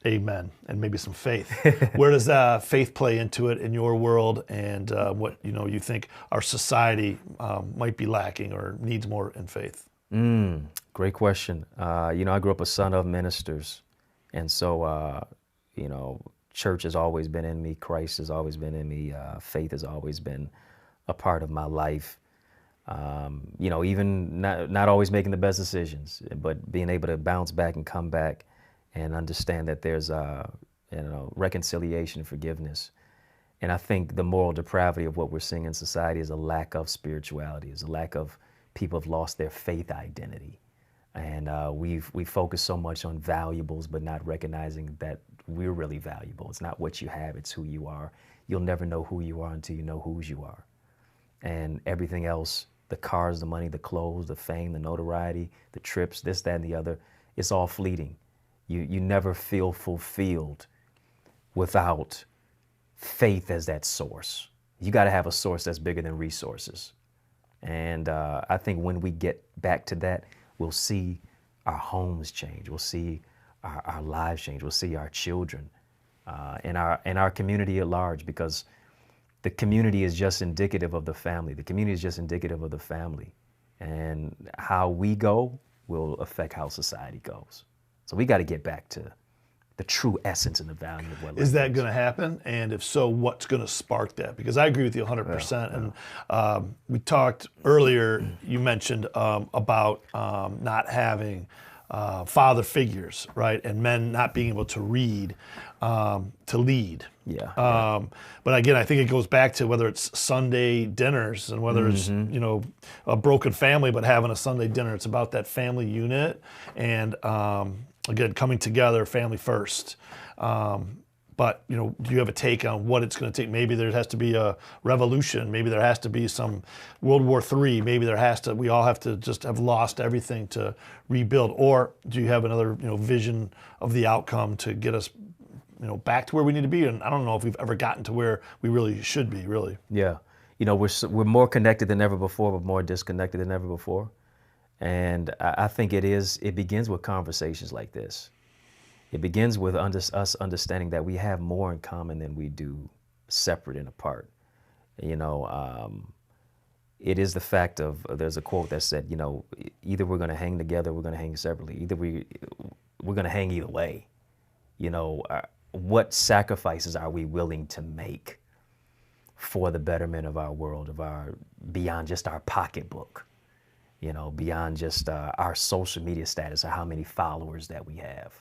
amen and maybe some faith. Where does faith play into it in your world and what you think our society might be lacking or needs more in faith? Great question. I grew up a son of ministers. And so, church has always been in me. Christ has always been in me. Faith has always been a part of my life. Even not always making the best decisions, but being able to bounce back and come back and understand that there's reconciliation and forgiveness. And I think the moral depravity of what we're seeing in society is a lack of spirituality, is a lack of people have lost their faith identity. And we focus so much on valuables, but not recognizing that we're really valuable. It's not what you have, it's who you are. You'll never know who you are until you know whose you are. And everything else, the cars, the money, the clothes, the fame, the notoriety, the trips, this, that, and the other, it's all fleeting. You never feel fulfilled without faith as that source. You got to have a source that's bigger than resources. And I think when we get back to that, we'll see our homes change. We'll see our lives change. We'll see our children and our community at large, because the community is just indicative of the family. The community is just indicative of the family. And how we go will affect how society goes. So we got to get back to the true essence and the value of what life is. That going to happen? And if so, what's going to spark that? Because I agree with you 100%. Yeah. And we talked earlier, you mentioned about not having father figures, right? And men not being able to read, to lead. Yeah. But again, I think it goes back to whether it's Sunday dinners and whether it's, a broken family, but having a Sunday dinner. It's about that family unit and, again, coming together, family first. But, do you have a take on what it's going to take? Maybe there has to be a revolution. Maybe there has to be some World War III. Maybe we all have to just have lost everything to rebuild. Or do you have another, vision of the outcome to get us, back to where we need to be? And I don't know if we've ever gotten to where we really should be, really. Yeah. We're more connected than ever before, but more disconnected than ever before. And I think it begins with conversations like this. It begins with us understanding that we have more in common than we do separate and apart. It is the fact of, there's a quote that said, either we're going to hang together, we're going to hang separately. Either we're going to hang either way. What sacrifices are we willing to make for the betterment of our world, beyond just our pocketbook, beyond just our social media status or how many followers that we have.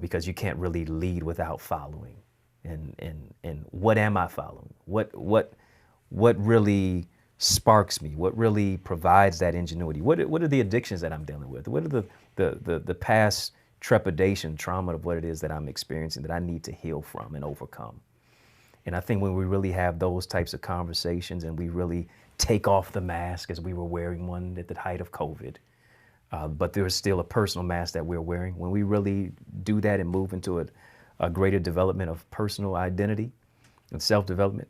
Because you can't really lead without following. And what am I following? What really sparks me? What really provides that ingenuity? What are the addictions that I'm dealing with? What are the past trepidation, trauma of what it is that I'm experiencing that I need to heal from and overcome? And I think when we really have those types of conversations and we really take off the mask, as we were wearing one at the height of COVID, but there's still a personal mask that we're wearing. When we really do that and move into a greater development of personal identity and self-development,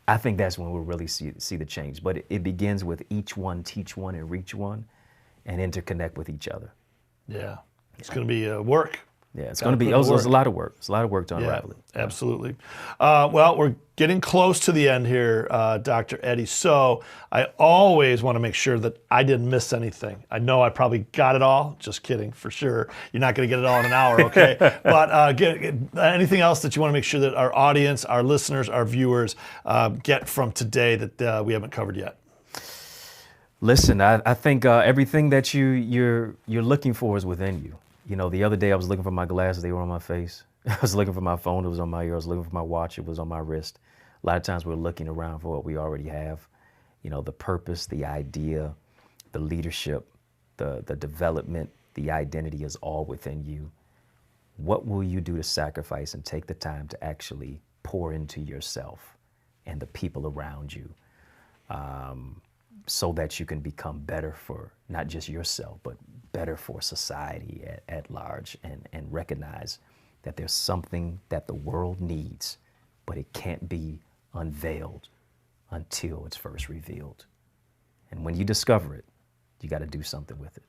I think that's when we'll really see the change. But it begins with each one, teach one, and reach one, and interconnect with each other. Yeah, it's going to be work. Yeah, it's going to be. It's a lot of work. It's a lot of work to unravel it. Absolutely. Well, we're getting close to the end here, Dr. Eddie. So I always want to make sure that I didn't miss anything. I know I probably got it all. Just kidding, for sure. You're not going to get it all in an hour, okay? But anything else that you want to make sure that our audience, our listeners, our viewers get from today that we haven't covered yet? Listen, I think everything that you're looking for is within you. The other day I was looking for my glasses, they were on my face. I was looking for my phone, it was on my ear. I was looking for my watch, it was on my wrist. A lot of times we're looking around for what we already have. The purpose, the idea, the leadership, the development, the identity is all within you. What will you do to sacrifice and take the time to actually pour into yourself and the people around you, so that you can become better for not just yourself, but better for society at large, and recognize that there's something that the world needs, but it can't be unveiled until it's first revealed. And when you discover it, you got to do something with it.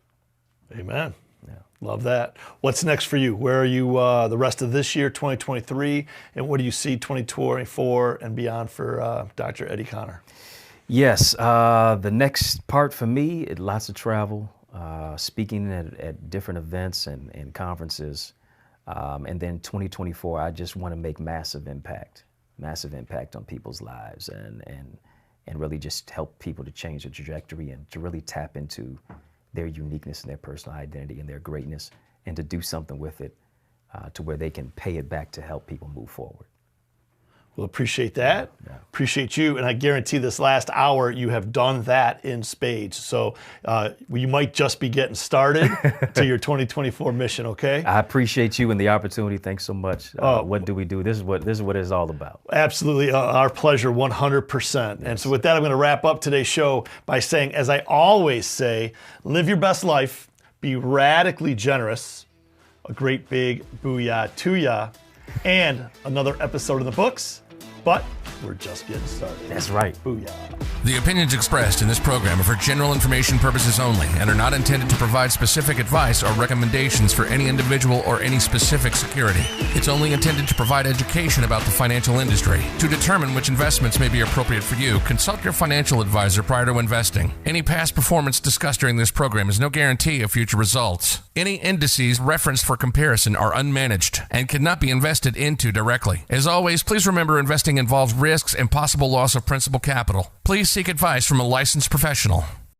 Amen. Yeah. Love that. What's next for you? Where are you the rest of this year, 2023, and what do you see 2024 and beyond for Dr. Eddie Connor? Yes, the next part for me, lots of travel, speaking at different events and conferences. And then 2024, I just want to make massive impact on people's lives and really just help people to change their trajectory and to really tap into their uniqueness and their personal identity and their greatness, and to do something with it to where they can pay it back to help people move forward. Well, appreciate that. Yeah. Appreciate you. And I guarantee this last hour, you have done that in spades. So you might just be getting started to your 2024 mission, okay? I appreciate you and the opportunity. Thanks so much. What do we do? This is what it's all about. Absolutely. Our pleasure, 100%. Yes. And so with that, I'm going to wrap up today's show by saying, as I always say, live your best life, be radically generous, a great big booyah to ya, and another episode in the books, but we're just getting started. That's right. Booyah. The opinions expressed in this program are for general information purposes only and are not intended to provide specific advice or recommendations for any individual or any specific security. It's only intended to provide education about the financial industry. To determine which investments may be appropriate for you, consult your financial advisor prior to investing. Any past performance discussed during this program is no guarantee of future results. Any indices referenced for comparison are unmanaged and cannot be invested into directly. As always, please remember investing involves risks and possible loss of principal capital. Please seek advice from a licensed professional.